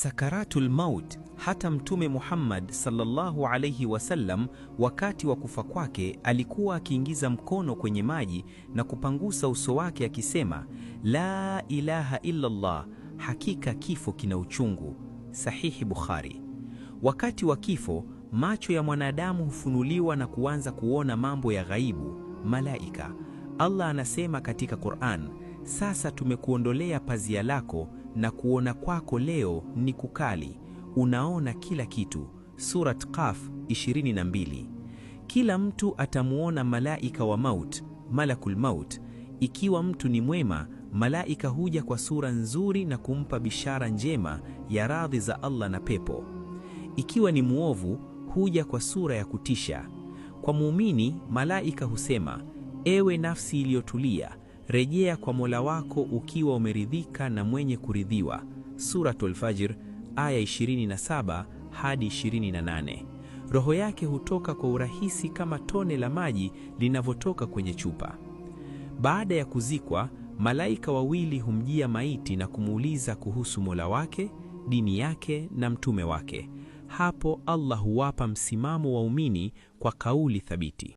Sakaratul maut, hata Mtume Muhammad sallallahu alayhi wasallam wakati wa kufa kwake alikuwa akiingiza mkono kwenye maji na kupangusa uso wake akisema, la ilaha illa Allah, hakika kifo kina uchungu. Sahihi Bukhari. Wakati wa kifo, macho ya mwanadamu hufunuliwa na kuanza kuona mambo ya ghaibu, malaika. Allah anasema katika Qur'an, sasa tumekuondolea pazia lako na kuona kwako leo ni kukali, unaona kila kitu. Surat Qaf 22. Kila mtu atamuona malaika wa maut, malakul maut. Ikiwa mtu ni mwema, malaika huja kwa sura nzuri na kumpa bishara njema ya radhi za Allah na pepo. Ikiwa ni muovu, huja kwa sura ya kutisha. Kwa muumini, malaika husema, ewe nafsi iliyotulia, rejea kwa Mola wako ukiwa umeridhika na mwenye kuridhiwa. Suratul Fajr aya 27 hadi 28. Roho yake hutoka kwa urahisi kama tone la maji linavyotoka kwenye chupa. Baada ya kuzikwa, malaika wawili humjia maiti na kumuuliza kuhusu Mola wake, dini yake na mtume wake. Hapo Allah huwapa msimamo waumini kwa kauli thabiti.